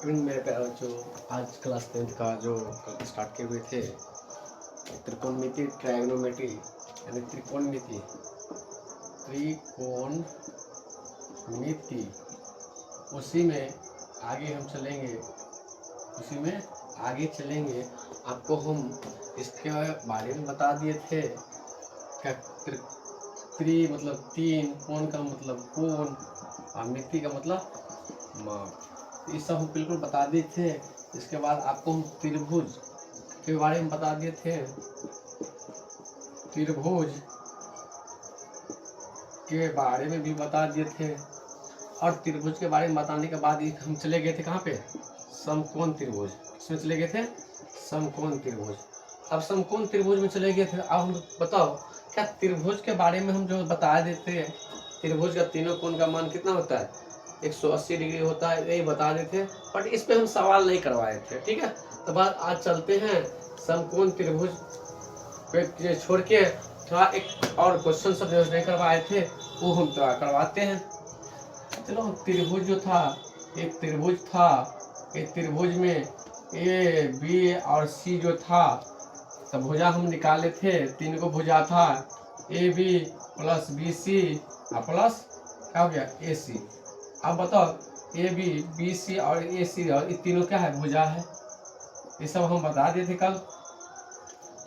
Even मेरे प्यारे बच्चों, आज क्लास 10th का जो स्टार्ट किए हुए थे त्रिकोणमिति, ट्रायगोनोमेट्री यानी त्रिकोणमिति, उसी में आगे हम चलेंगे, आपको हम इसके बारे में बता दिए थे। क्या त्रि मतलब तीन, कोण का मतलब कोण और मिति का मतलब माप, ये सब हम बिल्कुल बता दिए थे। इसके बाद आपको हम त्रिभुज के बारे में बता दिए थे। त्रिभुज के बारे में भी बता दिए थे और त्रिभुज के बारे में बताने के बाद हम चले गए थे कहाँ पे, समकोण त्रिभुज। इसमें चले गए थे समकोण त्रिभुज। अब समकोण त्रिभुज में चले गए थे। अब हम बताओ क्या त्रिभुज के बारे में हम जो बता देते हैं, त्रिभुज का तीनों कोण का मान कितना होता है, 180 डिग्री होता है, यही बता देते, बट इस पे हम सवाल नहीं करवाए थे। ठीक है, तो बात आज चलते हैं समकोण त्रिभुज पे छोड़ के थोड़ा एक और क्वेश्चन सब जो नहीं करवाए थे वो हम थोड़ा करवाते हैं। चलो, त्रिभुज जो था, एक त्रिभुज था, एक त्रिभुज में ए बी और सी जो था, तो भुजा हम निकाले थे, तीन को भुजा था, A B plus B C और प्लस क्या हो गया ए सी। अब बताओ ए बी बी सी और ए सी और ये तीनों क्या है, भुजा है। ये सब हम बता दिए थे कल,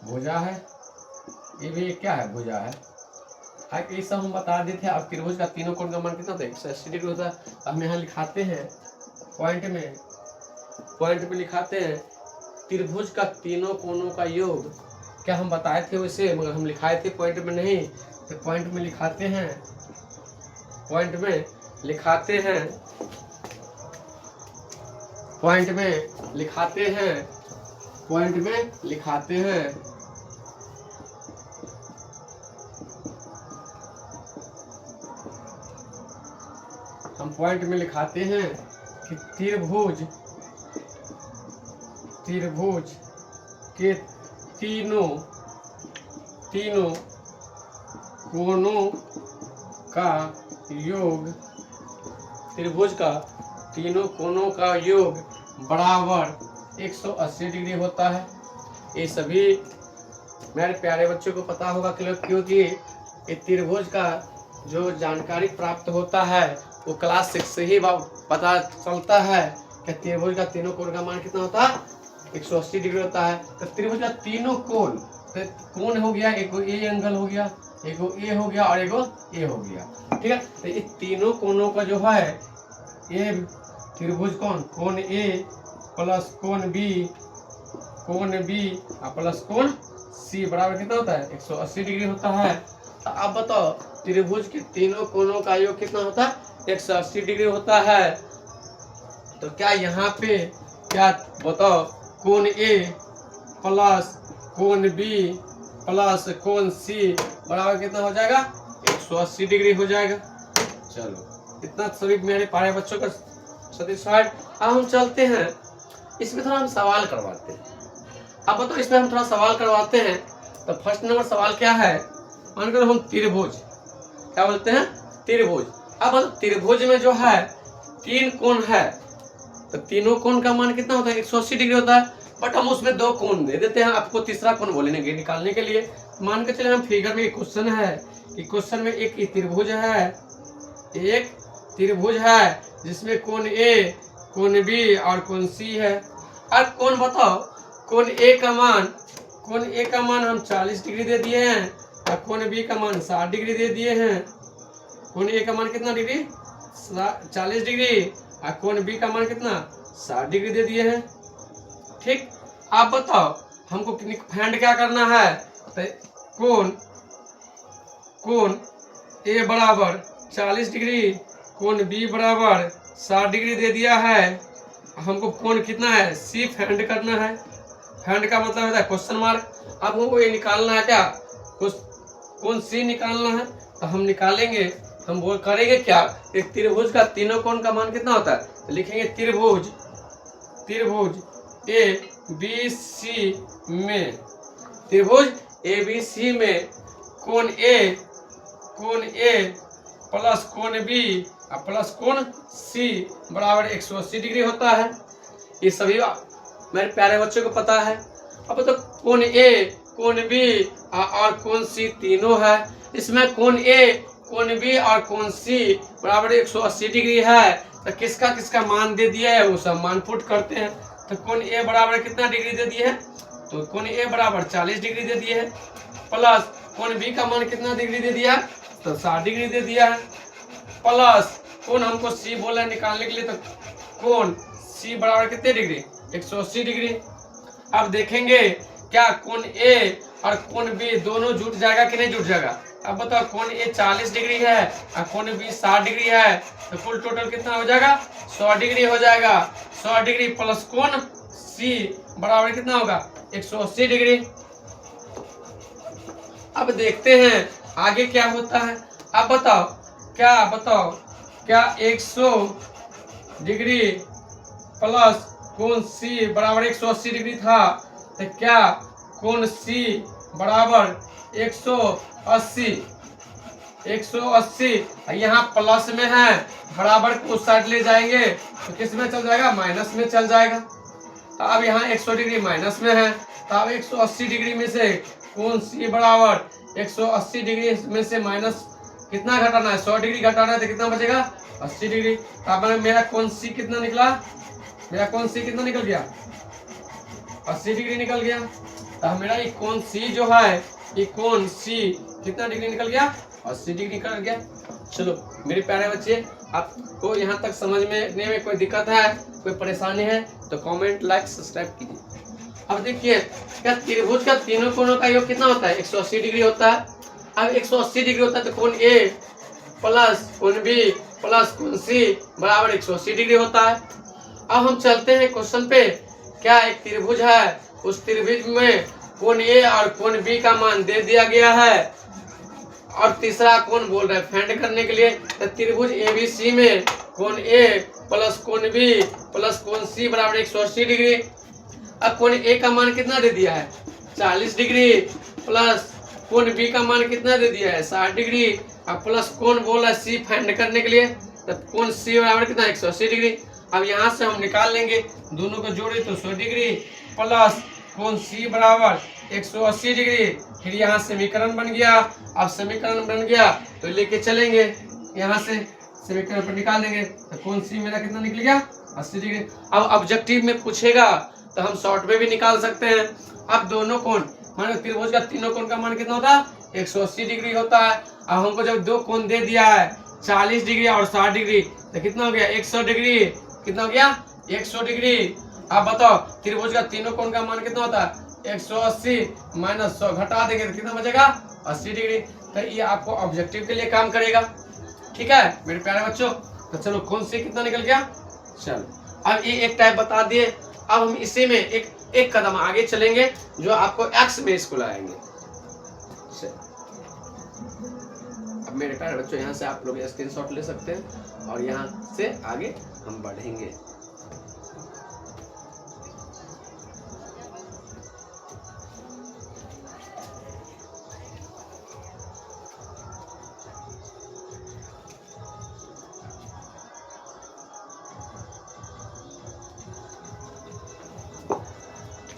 भुजा है, ये भी क्या है, भुजा है। ये सब हम बता दिए थे। अब त्रिभुज का तीनों कोण का मान कितना होता है, 180 डिग्री होता है। हम यहाँ लिखाते हैं पॉइंट में लिखाते हैं त्रिभुज का तीनों कोणों का योग। क्या हम बताए थे वैसे, मगर हम लिखाए थे पॉइंट में नहीं, तो पॉइंट में लिखाते हैं, पॉइंट में लिखाते हैं, पॉइंट में लिखाते हैं, पॉइंट में लिखाते हैं। हम पॉइंट में लिखाते हैं कि त्रिभुज के तीनों कोणों का योग, त्रिभुज का तीनों कोणों का योग बराबर 180 डिग्री होता है। ये सभी मेरे प्यारे बच्चों को पता होगा, क्योंकि ये त्रिभुज का जो जानकारी प्राप्त होता है वो क्लास 6 से ही पता चलता है कि त्रिभुज का तीनों कोण का मान कितना होता है, 180 डिग्री होता है। तो त्रिभुज का तीनों कोण हो गया, एक ए एंगल हो गया, एक ए हो गया और एक ए हो गया। ठीक है, तो ये तीनों कोणों का जो है, ए त्रिभुज कोण ए प्लस कोण बी प्लस कोण सी बराबर कितना होता है, 180 डिग्री होता है। तो आप बताओ त्रिभुज के तीनों कोणों का योग कितना होता है, 180 डिग्री होता है। तो क्या यहाँ पे क्या बताओ, कोण ए प्लस कोण बी प्लस कोण सी बराबर कितना हो जाएगा, 180 डिग्री हो जाएगा। चलो, इतना सभी मेरे प्यारे बच्चों का सेटिस्फाइड। अब हम चलते हैं, इसमें थोड़ा हम सवाल करवाते हैं। अब बताओ इसमें हम थोड़ा सवाल करवाते हैं। तो फर्स्ट नंबर सवाल क्या है, मानकर हम त्रिभुज, क्या बोलते हैं, त्रिभुज। अब त्रिभुज में जो है तीन कोण है, तो तीनों कोण का मान कितना होता है, 180 डिग्री होता है। बट हम उसमें दो कोण दे देते हैं, आपको तीसरा कोण बोलेंगे निकालने के लिए। मान के चले हम फिगर में एक क्वेश्चन है कि क्वेश्चन में एक त्रिभुज है, एक त्रिभुज है जिसमें कोण ए, कोण बी और कोण सी है। अब कोण बताओ, कोण ए का मान हम 40 डिग्री दे दिए हैं और कोण बी का मान 60 डिग्री दे दिए हैं। कोण ए का मान कितना डिग्री, 40 डिग्री और कोण बी का मान कितना, 60 डिग्री दे दिए हैं। ठीक, आप बताओ हमको फाइंड क्या करना है। तो कोण ए बराबर 40 डिग्री, कोण बी बराबर 60 डिग्री दे दिया है। हमको कोण कितना है, सी फाइंड करना है। फाइंड का मतलब होता है क्वेश्चन मार्क। अब हमको ये निकालना है, क्या कोण सी निकालना है। तो हम निकालेंगे, हम वो करेंगे क्या, एक त्रिभुज का तीनों कोण का मान कितना होता है, तो लिखेंगे त्रिभुज ए बी सी में, त्रिभुज ए बी सी में कोण ए प्लस कोण बी प्लस कोण सी बराबर 180 डिग्री होता है। ये सभी मेरे प्यारे बच्चों को पता है। अब तो कोण ए, कोण बी और कोण सी तीनों है। इसमें कोण ए, कोण बी और कोण सी बराबर 180 डिग्री है। तो किसका किसका मान दे दिया है वो सब मान पुट करते हैं। तो कोण ए बराबर कितना डिग्री दे दिए है? तो कोण ए बराबर 40 डिग्री दे दिए है। प्लस कोण बी का मान कितना डिग्री दे दिया है? तो 60 डिग्री दे दिया है। प्लस कोण हमको सी बोला है निकालने के लिए, तो कोण सी बराबर कितने डिग्री? 180 डिग्री। अब देखेंगे क्या कोण ए और कोण बी दोनों जुट जाएगा कि नहीं जुट जाएगा? अब बताओ, कोण ए 40 डिग्री है और कोण बी 60 डिग्री है, तो कुल टोटल कितना हो जाएगा? 100 डिग्री हो जाएगा। 100 डिग्री प्लस कोण सी बराबर कितना होगा? 180 डिग्री। अब देखते हैं आगे क्या होता है। अब बताओ क्या 100 डिग्री प्लस कोण सी बराबर 180 डिग्री था, तो क्या कोण सी बराबर 180 यहाँ प्लस में है, बराबर को उस साइड ले जाएंगे तो किस में चल जाएगा? माइनस में चल जाएगा। तो अब यहाँ 100 डिग्री माइनस में है, तो अब 180 डिग्री में से कोण सी बराबर 180 डिग्री में से माइनस कितना घटाना है? 100 डिग्री घटाना है, तो कितना बचेगा? 80 डिग्री। तो अब मेरा कोण सी कितना निकला? मेरा कोण सी कितना निकल गया? 80 डिग्री निकल गया। तो मेरा ये कोण सी जो है, ये कोण सी कितना डिग्री निकल गया? 80 डिग्री निकल गया। चलो मेरे प्यारे बच्चे, आपको यहाँ तक समझने में कोई दिक्कत है, कोई परेशानी है तो कमेंट, लाइक, सब्सक्राइब कीजिए। अब देखिए क्या त्रिभुज का तीनों कोणों का योग कितना होता है? 180 डिग्री होता है। अब 180 डिग्री होता है तो कोण ए प्लस कोण बी प्लस कोण सी बराबर 180 डिग्री होता है। अब हम चलते हैं क्वेश्चन पे। क्या एक त्रिभुज है, उस त्रिभुज में कोण ए और कोण बी का मान दे दिया गया है और तीसरा कोण बोल रहा है फाइंड करने के लिए। तो त्रिभुज एबीसी में कोण ए प्लस कोण बी प्लस कोण सी बराबर 180 डिग्री। अब कोण ए का मान कितना दे दिया है? 40 डिग्री प्लस कोण बी का मान कितना दे दिया है? 60 डिग्री और प्लस कोण बोला है सी फाइंड करने के लिए, तो कोण सी बराबर कितना? 180 डिग्री। अब यहाँ से हम निकाल लेंगे, दोनों को जोड़े तो 100 डिग्री प्लस कोण सी बराबर 180 डिग्री। फिर यहाँ समीकरण बन गया। अब समीकरण बन गया तो लेके चलेंगे, यहाँ से समीकरण पर निकाल देंगे, तो कोण सी मेरा कितना निकल गया? 80 डिग्री। अब ऑब्जेक्टिव में पूछेगा तो हम शॉर्ट में भी निकाल सकते हैं। अब दोनों कोण मानो त्रिभुज का तीनों कोण का मान कितना होता है? 180 डिग्री होता है। अब हमको जब दो कोण दे दिया है 40 डिग्री और 60 डिग्री, तो कितना हो गया? 100 डिग्री। कितना हो गया? 100 डिग्री। अब बताओ त्रिभुज का तीनों कोण का मान कितना होता है? 180 माइनस 100 घटा देंगे तो कितना बचेगा? 80 डिग्री। तो ये आपको ऑब्जेक्टिव के लिए काम करेगा। ठीक है मेरे प्यारे बच्चों, तो चलो कोण सी कितना निकल गया? चलो अब ये एक टाइप बता दिए। अब हम इसी में एक कदम आगे चलेंगे, जो आपको एक्स में इसको लगाएंगे। अब मेरे प्यारे बच्चों, यहाँ से आप लोग स्क्रीनशॉट ले सकते हैं और यहाँ से आगे हम बढ़ेंगे।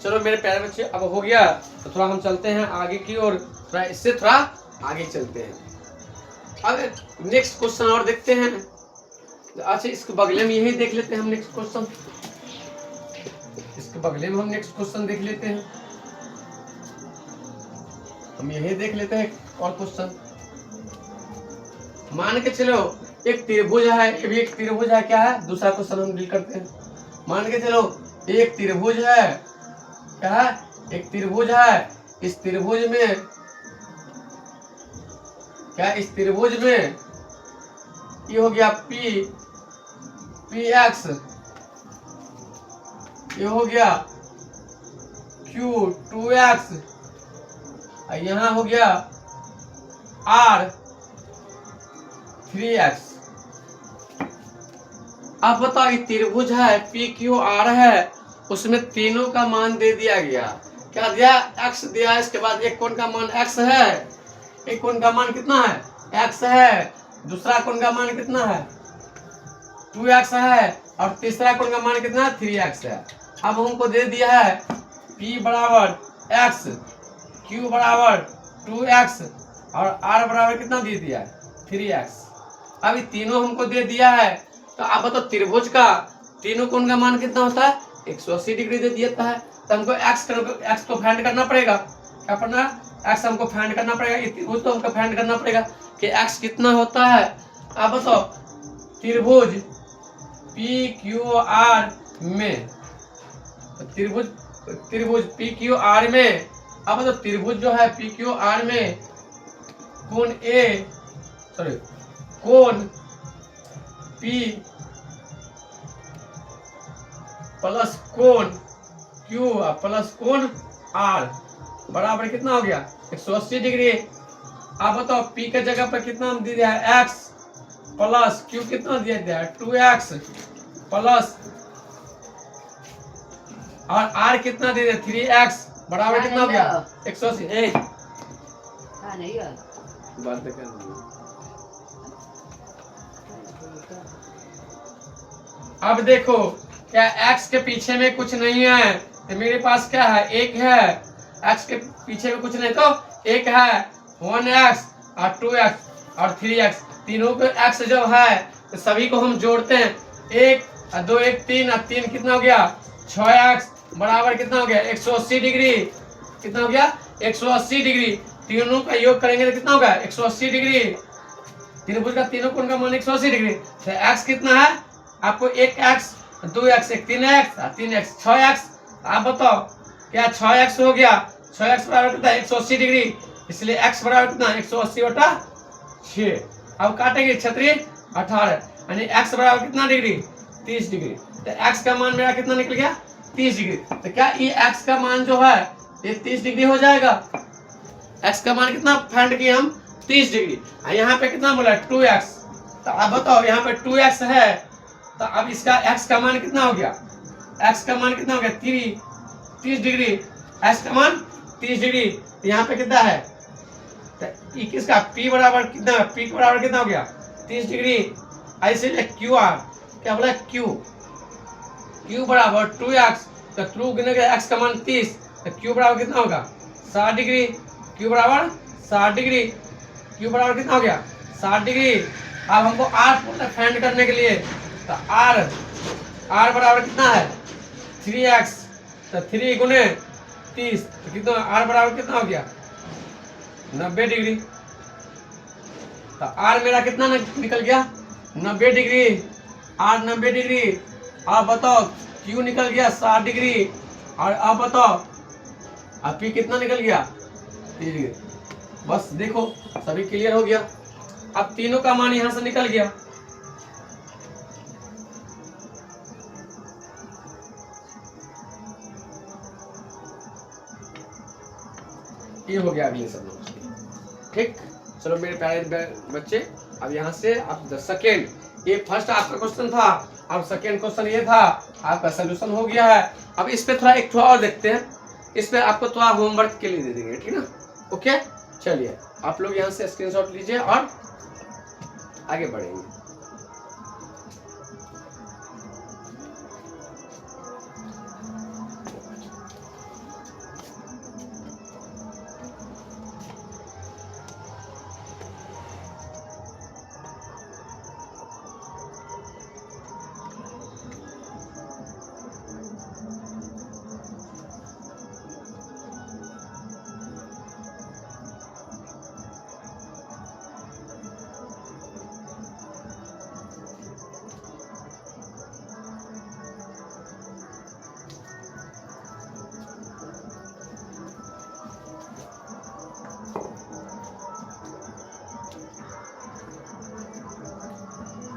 चलो मेरे प्यारे बच्चे, अब हो गया तो थोड़ा हम चलते हैं आगे की ओर, थोड़ा इससे थोड़ा आगे चलते हैं। अब नेक्स्ट क्वेश्चन और देखते हैं। अच्छा इसके बगले में यही देख लेते हैं हम नेक्स्ट क्वेश्चन। इसके बगले में हम नेक्स्ट क्वेश्चन देख लेते हैं। हम यही देख लेते हैं और क्वेश्चन। मान के चलो एक त्रिभुज है, ये भी एक त्रिभुज है। क्या है? दूसरा क्वेश्चन हम डील करते हैं। मान के चलो एक त्रिभुज है। क्या है? एक त्रिभुज है। इस त्रिभुज में क्या? इस त्रिभुज में ये हो गया पी एक्स, ये हो गया क्यू 2x, यहाँ हो गया आर 3x। अब बताओ ये त्रिभुज है, पी क्यू आर है, उसमें तीनों का मान दे दिया गया। क्या दिया? x दिया। इसके बाद एक कोण का मान x है, एक कोण का मान कितना है? x है। दूसरा कोण का मान कितना है? 2x है। और तीसरा कोण का मान कितना 3x है। अब हमको दे दिया है P बराबर x, Q बराबर 2x और R बराबर कितना दे दिया है 3x। अभी तीनों हमको दे दिया है, तो आप बताओ त्रिभुज का तीनों कोण का मान कितना होता है 180 डिग्री दे दिया है। तो हमको x को फाइंड करना पड़ेगा। क्या करना है, x हमको फाइंड करना पड़ेगा, त्रिभुज तो हमको फाइंड करना पड़ेगा कि x कितना होता है। आप बताओ त्रिभुज PQR में, त्रिभुज PQR में, अब तो त्रिभुज जो है PQR में कोण P प्लस कोण Q प्लस कोण R बराबर कितना हो गया 180 डिग्री। अब बताओ P के जगह पर कितना दे दिया है x प्लस Q कितना दिया है 2x प्लस और R कितना दे दिया 3x बराबर कितना हो गया 180। बात कर अब देखो क्या x के पीछे में कुछ नहीं है, तो मेरे पास क्या है एक है, x के पीछे में कुछ नहीं तो एक है 1x और 2x और 3x, तीनों को x जो है तो सभी को हम जोड़ते हैं, 1 और 2 1 3 और 3 कितना हो गया 6x बराबर कितना हो गया 180 डिग्री। कितना हो गया 180 डिग्री। तीनों का योग करेंगे तो कितना होगा 180 डिग्री। त्रिभुज का तीनों कोण का मान 180 डिग्री। तो x कितना है आपको 1x 2x 3x 3x 6x। आप बताओ क्या 6x हो गया, 6x बराबर कितना 180 डिग्री, इसलिए x बराबर कितना 180/6। अब काटेंगे 36 18 यानी x बराबर कितना डिग्री 30 डिग्री। तो x का मान मेरा कितना निकल गया 30 डिग्री। तो क्या ये x का मान जो है ये 30 डिग्री हो जाएगा। x का मान कितना फाइंड किए हम 30 डिग्री। यहाँ पे कितना बोला 2x, तो आप बताओ यहाँ पे 2x है, तो अब इसका x का मान कितना हो गया, x का मान कितना हो गया 30 डिग्री, x का मान 30 डिग्री। तो यहाँ पे कितना है तो किसका p बराबर कितना, p बराबर कितना हो गया 30 डिग्री। ऐसे QR क्या बोला Q बराबर 2x, तो 2 गुने x का मान 30, तो Q बराबर कितना होगा 60 डिग्री। Q बराबर 60 डिग्री, Q बराबर कितना हो गया 60 डिग्री। अब हमको R फाइंड करने के लिए, तो R बराबर कितना है 3x, तो 3 गुने 30, तो कितना R बराबर कितना हो गया 90 डिग्री। तो R मेरा कितना निकल गया 90 डिग्री, R 90 डिग्री। अब बताओ Q निकल गया 60 डिग्री, और अब बताओ अब P कितना निकल गया 30 डिग्री। बस देखो सभी क्लियर हो गया। अब तीनों का मान यहां से निकल गया। ये हो गया अगले सब लोग ठीक। चलो मेरे प्यारे बच्चे, अब यहाँ से आप सेकेंड, ये फर्स्ट आपका क्वेश्चन था, अब सेकेंड क्वेश्चन ये था, आपका सोल्यूशन हो गया है। अब इस पे थोड़ा और देखते हैं, इस पे आपको थोड़ा होमवर्क के लिए दे देंगे ठीक ना। ओके चलिए आप लोग यहाँ से स्क्रीनशॉट लीजिए और आगे बढ़ेंगे।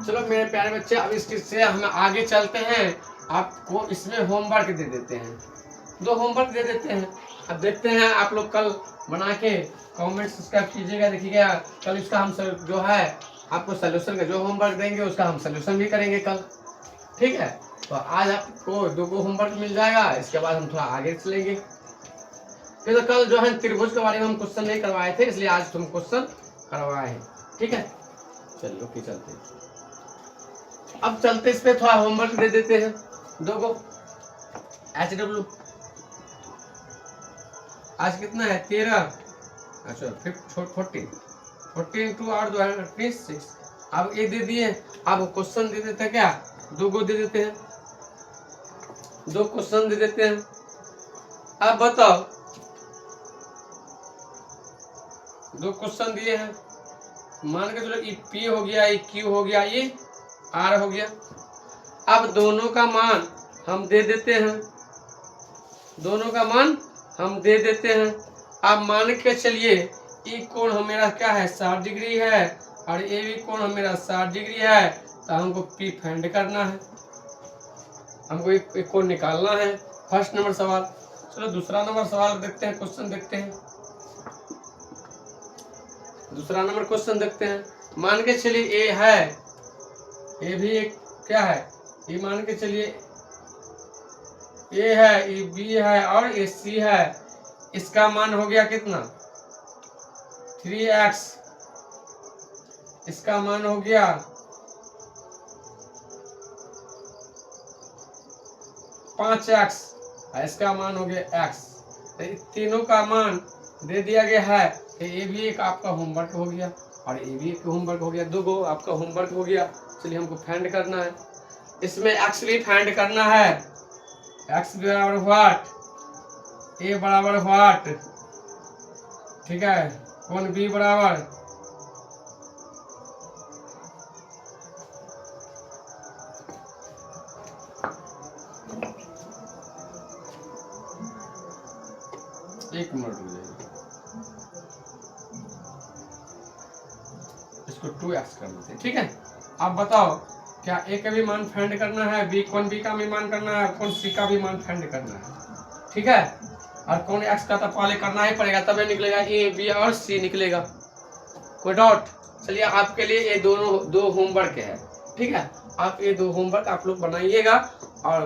चलो मेरे प्यारे बच्चे, अब इससे हम आगे चलते हैं। आपको इसमें होमवर्क दे देते हैं, 2 होमवर्क दे देते हैं। अब देखते हैं आप लोग कल बना के कमेंट सब्सक्राइब कीजिएगा, देखिएगा कल इसका हम जो है आपको सोल्यूशन का जो होमवर्क देंगे उसका हम सोल्यूशन भी करेंगे कल, ठीक है। तो आज आपको 2 होमवर्क मिल जाएगा, इसके बाद हम थोड़ा आगे चलेंगे। तो कल जो है त्रिभुज के बारे में हम क्वेश्चन नहीं करवाए थे, इसलिए आज तुम क्वेश्चन करवाए हैं, ठीक है। चलिए ओके चलते हैं। अब चलते इस पे थोड़ा होमवर्क दे देते हैं दो को। HW आज कितना है 13, अच्छा 14 2 और 2 26। अब ये दे दिए, अब क्वेश्चन दे देते हैं क्या, दो को दे देते हैं, दो क्वेश्चन दे देते हैं। अब बताओ, दो क्वेश्चन दिए हैं, मान के चलो ये P हो गया, ये Q हो गया, ये R हो गया। अब दोनों का मान हम दे देते हैं, दोनों का मान हम दे देते हैं। अब मान के चलिए ये कोण मेरा क्या है 60 डिग्री है, और ये भी कोण मेरा 60 डिग्री है। तो हमको P फाइंड करना है, हमको एक कोण निकालना है। फर्स्ट नंबर सवाल। चलो दूसरा नंबर सवाल देखते हैं, क्वेश्चन देखते हैं, दूसरा नंबर क्वेश्चन देखते हैं। मान के चलिए ए है, ये भी एक क्या है, ये मान के चलिए ए है, ये बी है और ये सी है। इसका मान हो गया कितना 3x, इसका मान हो गया 5x, इसका मान हो गया x। तो तीनों का मान दे दिया गया है। तो ये भी एक आपका होमवर्क हो गया और ये भी एक होमवर्क हो गया, दो गो आपका होमवर्क हो गया। चलिए हमको फाइंड करना है, इसमें x भी फाइंड करना है। x बराबर व्हाट, a बराबर व्हाट, ठीक है, कोण b बराबर एक मिनट रुक जाइए, इसको 2x कर देते हैं, ठीक है। आप बताओ क्या ए का भी मान फाइंड करना है, बी कौन बी का भी मान करना है, कौन सी का भी मान फाइंड करना है, ठीक है। और कौन एक्स का तो पहले करना ही पड़ेगा, तभी निकलेगा ए बी और सी निकलेगा, कोई डाउट। चलिए आपके लिए ये दोनों दो होमवर्क है, ठीक है। आप ये दो होमवर्क आप लोग बनाइएगा और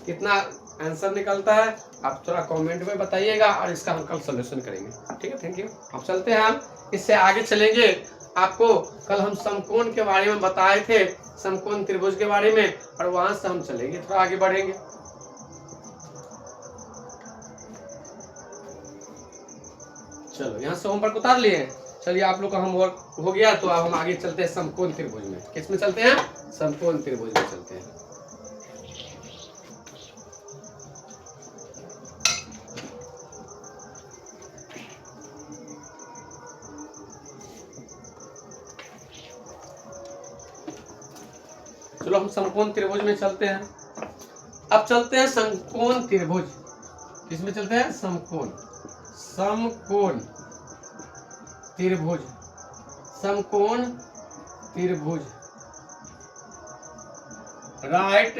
कितना आंसर निकलता है आप थोड़ा कमेंट में बताइएगा, और इसका हम कल सोल्यूशन करेंगे, ठीक है। Thank you. अब चलते हैं, हम इससे आगे चलेंगे। आपको कल हम समकोण के बारे में बताए थे, समकोण त्रिभुज के बारे में, और वहां से हम चलेंगे, थोड़ा आगे बढ़ेंगे। चलो यहाँ से होमवर्क उतार लिए। चलिए आप लोग का होमवर्क हो गया, तो अब हम आगे चलते हैं समकोण त्रिभुज में। किस में चलते हैं, समकोण त्रिभुज में चलते हैं। चलो हम समकोण त्रिभुज में चलते हैं। अब चलते हैं समकोण त्रिभुज, किसमें चलते हैं, समकोण, समकोण त्रिभुज, समकोण त्रिभुज, right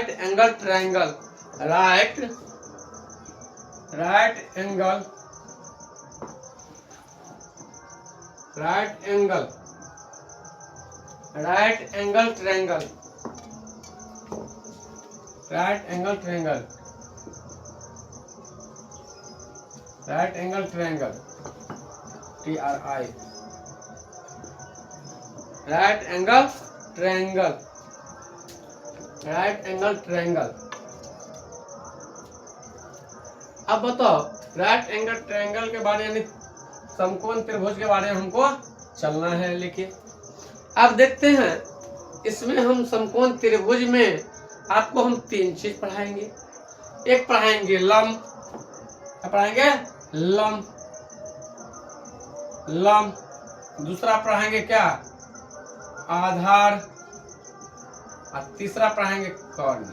angle triangle, right angle triangle, right angle triangle, right angle triangle, right angle triangle, TRI, right angle triangle, right angle triangle. अब बताओ राइट एंगल ट्रायंगल के बारे में, समकोण त्रिभुज के बारे में हमको चलना है लेके। अब देखते हैं इसमें हम समकोण त्रिभुज में आपको हम तीन चीज पढ़ाएंगे। एक पढ़ाएंगे लंब, क्या पढ़ाएंगे, लंब, लंब। दूसरा पढ़ाएंगे क्या, आधार, और तीसरा पढ़ाएंगे कर्ण,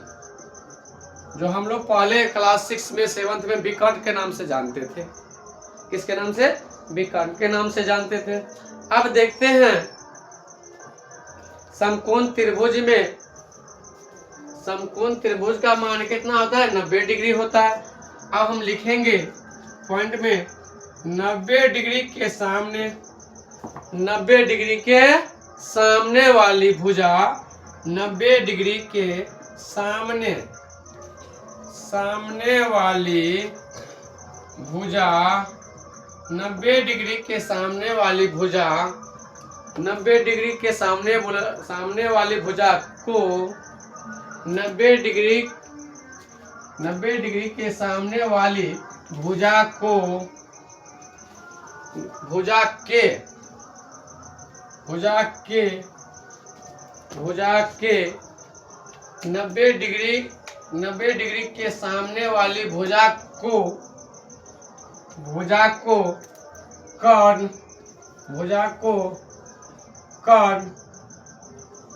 जो हम लोग पहले क्लास 6 में 7th में विकर्ण के नाम से जानते थे। किसके नाम से, विकर्ण के नाम से जानते थे। अब देखते हैं समकोण त्रिभुज में, समकोण त्रिभुज का मान कितना होता है, 90 डिग्री होता है। अब हम लिखेंगे पॉइंट में 90 डिग्री के सामने, 90 डिग्री के सामने वाली भुजा, 90 डिग्री के सामने, सामने वाली भुजा, 90 डिग्री के सामने वाली भुजा 90 डिग्री के सामने वाली भुजा को 90 डिग्री के सामने वाली भुजा को भुजा के 90 डिग्री के सामने वाली भुजा को कर्ण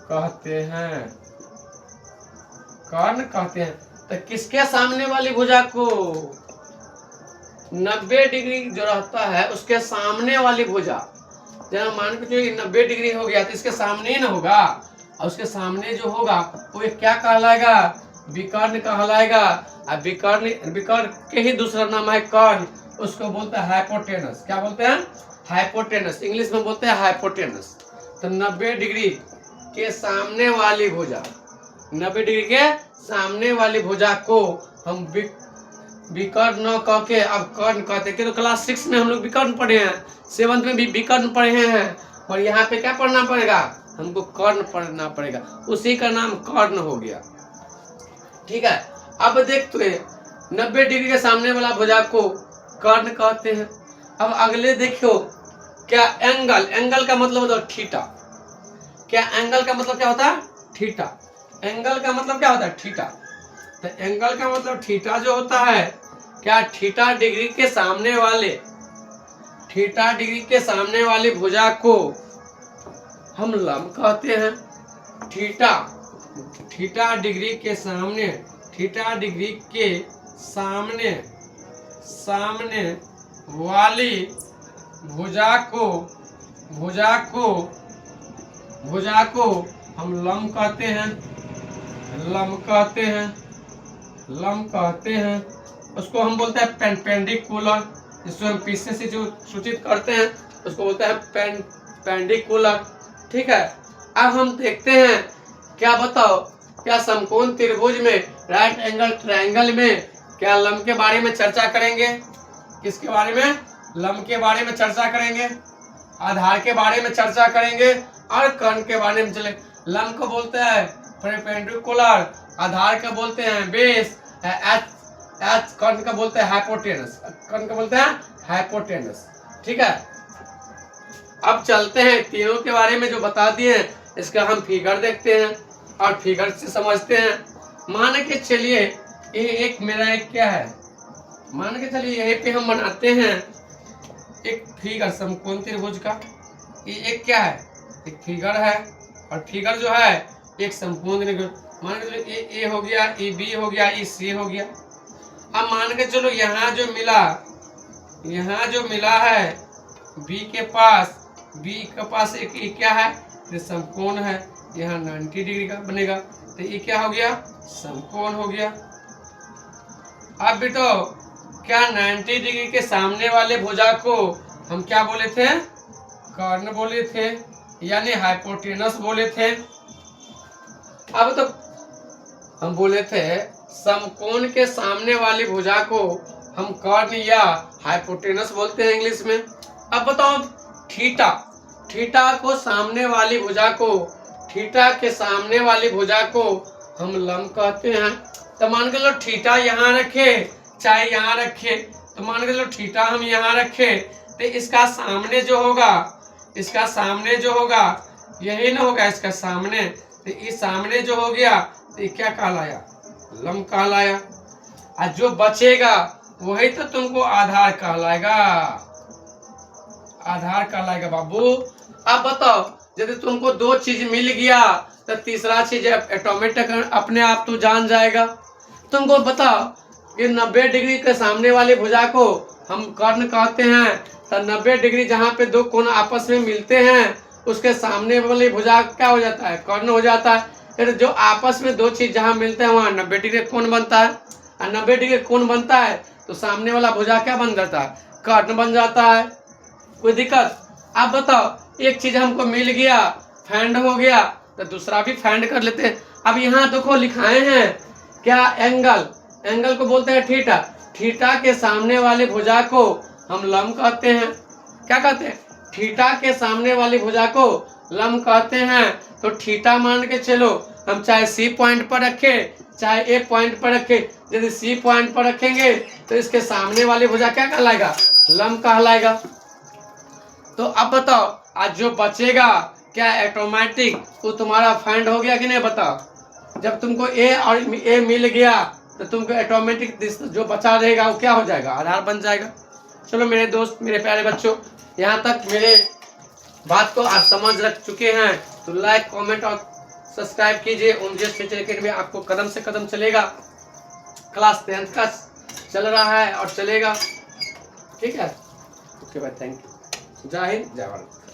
कहते हैं। तो किसके सामने वाली भुजा को 90 डिग्री जो रहता है उसके सामने वाली भुजा, जरा मान के चलिए 90 डिग्री हो गया तो इसके सामने ही ना होगा, और उसके सामने जो होगा वो क्या कहलाएगा, विकर्ण कहलाएगा। और विकर्ण के ही दूसरा नाम है कर्ण, उसको बोलते हैं हाइपोटेनस। क्या बोलते हैं? हाइपोटेनस, इंग्लिश में बोलते हैं हाइपोटेनस। तो 90 डिग्री के सामने वाली भुजा, 90 डिग्री के सामने वाली भुजा को हम विकर्ण न कह के अब कर्ण कहते हैं। तो क्लास 6 में हम लोग विकर्ण पढ़े हैं, 7th में भी विकर्ण पढ़े हैं, और यहाँ पे क्या पढ़ना पड़ेगा, हमको कर्ण पढ़ना पड़ेगा, उसी का नाम कर्ण हो गया। ठीक है, अब देखते 90 डिग्री के सामने वाला भुजा को कर्ण कहते हैं। अब अगले देखो, क्या एंगल का मतलब होता है थीटा। क्या एंगल का मतलब क्या होता है? थीटा। एंगल का मतलब क्या होता है? थीटा। तो एंगल का मतलब थीटा जो होता है, क्या थीटा डिग्री के सामने वाली भुजा को हम लंब कहते हैं। थीटा डिग्री के सामने वाली भुजा को हम लंब कहते हैं। उसको हम बोलते हैं पेंडिकुलर, जिसको हम पीछे से जो सूचित करते हैं उसको बोलते हैं पेंडिकुलर। ठीक है, अब हम देखते हैं, क्या बताओ, क्या समकोण त्रिभुज में, राइट एंगल ट्रायंगल में क्या लंब के बारे में चर्चा करेंगे? किसके बारे में? लंब के बारे में चर्चा करेंगे, आधार के बारे में चर्चा करेंगे, और कर्ण के बारे में चले। लंब को बोलते हैं परपेंडिकुलर, आधार का बोलते हैं बेस, कर्ण का बोलते हैं हाइपोटेनस। ठीक है, अब चलते हैं तीनों के बारे में जो बता दिए हैं, इसका हम फिगर देखते हैं और फिगर से समझते हैं। मान के चलिए ये एक मेरा एक क्या है, मान के चलिए यहीं पे हम बनाते हैं एक फिगर समकोण त्रिभुज का। ये एक क्या है? एक फिगर है, और फिगर जो है एक समकोण त्रिभुज। मान के चलो ए हो गया, ये बी हो गया, ये सी हो गया। अब मान के चलो यहाँ जो मिला है बी के पास एक ये क्या है, ये समकोण है, यहाँ 90 डिग्री का बनेगा, तो ये क्या हो गया, समकोण हो गया। अब बेटो क्या 90 डिग्री के सामने वाले भुजा को हम क्या बोले थे? कर्ण बोले थे, यानी हाइपोटेनस बोले थे। अब तो हम बोले थे समकोण के सामने वाली भुजा को हम कर्ण या हाइपोटेनस बोलते हैं इंग्लिश में। अब बताओ थीटा को सामने वाली भुजा को, थीटा के सामने वाली भुजा को हम लंब कहते हैं। तो मान के लो थीटा यहाँ रखे चाहे यहाँ रखे, तो मान के लो थीटा हम यहाँ रखे, तो इसका सामने जो होगा यही ना होगा, इसका सामने, तो इस सामने जो हो गया तो ये क्या कहलाया? लंब कहलाया। और जो बचेगा वही तो तुमको आधार कहलाएगा बाबू। अब बताओ, यदि तुमको दो चीज मिल गया तो तीसरा चीज ऑटोमेटिक अपने आप तो जान जाएगा। तुमको बताओ कि 90 डिग्री के सामने वाली भुजा को हम कर्ण कहते हैं, तो 90 डिग्री जहाँ पे दो कोण आपस में मिलते हैं उसके सामने वाली भुजा क्या हो जाता है? कर्ण हो जाता है। फिर जो आपस में दो चीज जहाँ मिलते हैं वहाँ 90 डिग्री कोण बनता है, और 90 डिग्री कोण बनता है तो सामने वाला भुजा क्या बन जाता है? कर्ण बन जाता है। कोई दिक्कत? आप बताओ, एक चीज हमको मिल गया, फैंड हो गया, तो दूसरा भी फैंड कर लेते हैं। अब यहाँ देखो लिखाए हैं क्या? एंगल को बोलते हैं थीटा के सामने वाले भुजा को हम लंब कहते हैं। क्या कहते हैं? थीटा के सामने वाली भुजा को लंब कहते हैं। तो थीटा मान के चलो, हम चाहे सी पॉइंट पर रखे चाहे ए पॉइंट पर रखे, यदि सी पॉइंट पर रखेंगे तो इसके सामने वाली भुजा क्या कहलाएगा, लंब कहलाएगा। तो अब बताओ, आज जो बचेगा क्या ऑटोमेटिक वो तुम्हारा फाइंड हो गया कि नहीं, बताओ। जब तुमको ए और ए मिल गया तो तुमको ऑटोमेटिक जो बचा रहेगा वो क्या हो जाएगा, आधार बन जाएगा। चलो मेरे दोस्त, मेरे प्यारे बच्चों, यहाँ तक मेरे बात को आप समझ रख चुके हैं तो लाइक, कमेंट और सब्सक्राइब कीजिए। ओमजीएस टीचर अकेडमी आपको कदम से कदम चलेगा। क्लास 10th का चल रहा है और चलेगा, ठीक है। ओके भाई, थैंक यू। जय हिंद, जय भारत।